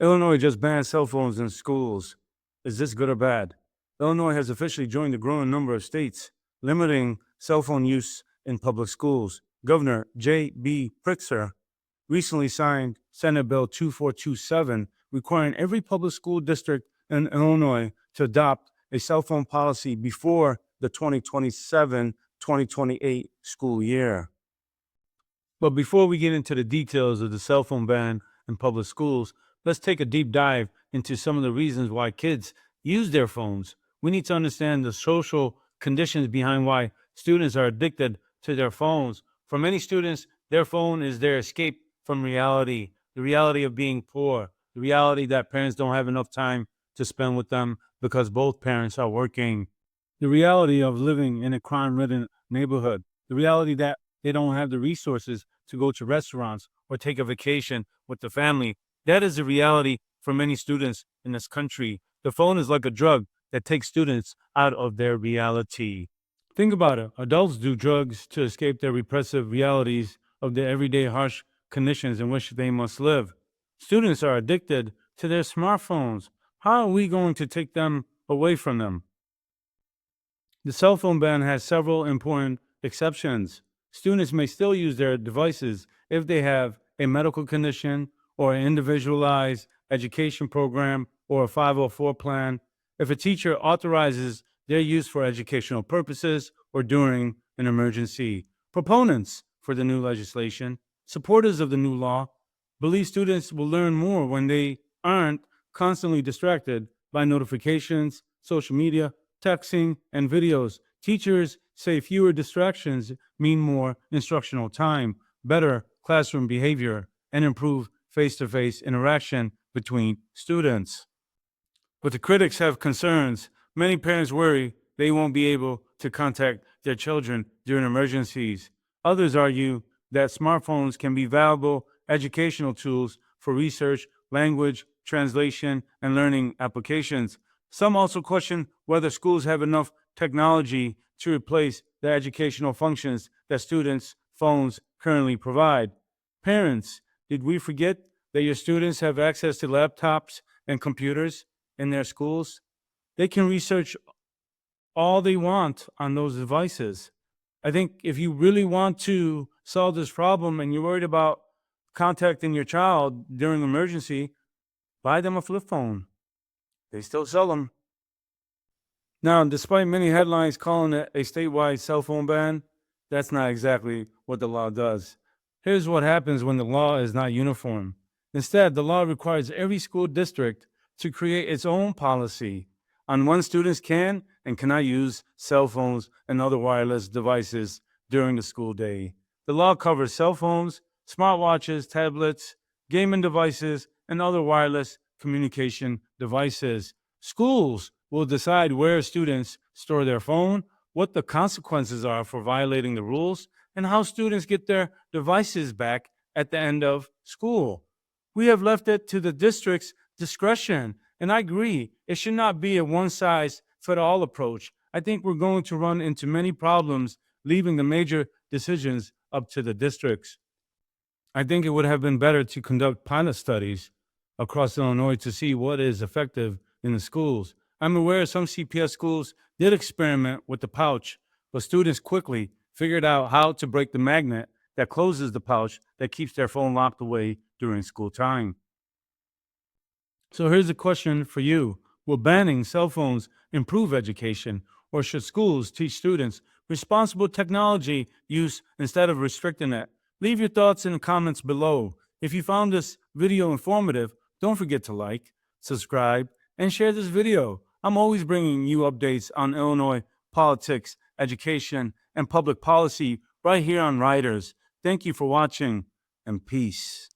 Illinois just banned cell phones in schools. Is this good or bad? Illinois has officially joined a growing number of states limiting cell phone use in public schools. Governor J.B. Pritzker recently signed Senate Bill 2427, requiring every public school district in Illinois to adopt a cell phone policy before the 2027-2028 school year. But before we get into the details of the cell phone ban in public schools, let's take a deep dive into some of the reasons why kids use their phones. We need to understand the social conditions behind why students are addicted to their phones. For many students, their phone is their escape from reality, the reality of being poor, the reality that parents don't have enough time to spend with them because both parents are working, the reality of living in a crime-ridden neighborhood, the reality that they don't have the resources to go to restaurants or take a vacation with the family. That is the reality for many students in this country. The phone is like a drug that takes students out of their reality. Think about it. Adults do drugs to escape their repressive realities of the everyday harsh conditions in which they must live. Students are addicted to their smartphones. How are we going to take them away from them? The cell phone ban has several important exceptions. Students may still use their devices if they have a medical condition or an individualized education program or a 504 plan. If a teacher authorizes their use for educational purposes or during an emergency. Proponents for the new legislation, supporters of the new law, believe students will learn more when they aren't constantly distracted by notifications, social media, texting, and videos. Teachers say fewer distractions mean more instructional time, better classroom behavior, and improved face-to-face interaction between students. But the critics have concerns. Many parents worry they won't be able to contact their children during emergencies. Others argue that smartphones can be valuable educational tools for research, language, translation, and learning applications. Some also question whether schools have enough technology to replace the educational functions that students' phones currently provide. Parents, did we forget that your students have access to laptops and computers in their schools? They can research all they want on those devices. I think if you really want to solve this problem and you're worried about contacting your child during emergency, buy them a flip phone. They still sell them. Now, despite many headlines calling it a statewide cell phone ban, that's not exactly what the law does. Here's what happens when the law is not uniform. Instead, the law requires every school district to create its own policy on when students can and cannot use cell phones and other wireless devices during the school day. The law covers cell phones, smartwatches, tablets, gaming devices, and other wireless communication devices. Schools will decide where students store their phone, what the consequences are for violating the rules, and how students get their devices back at the end of school. We have left it to the district's discretion, and I agree, it should not be a one-size-fits-all approach. I think we're going to run into many problems leaving the major decisions up to the districts. I think it would have been better to conduct pilot studies across Illinois to see what is effective in the schools. I'm aware some CPS schools did experiment with the pouch, but students quickly figured out how to break the magnet that closes the pouch that keeps their phone locked away during school time. So here's a question for you. Will banning cell phones improve education, or should schools teach students responsible technology use instead of restricting it? Leave your thoughts in the comments below. If you found this video informative, don't forget to like, subscribe, and share this video. I'm always bringing you updates on Illinois politics, education, and public policy right here on Wriders. Thank you for watching, and peace.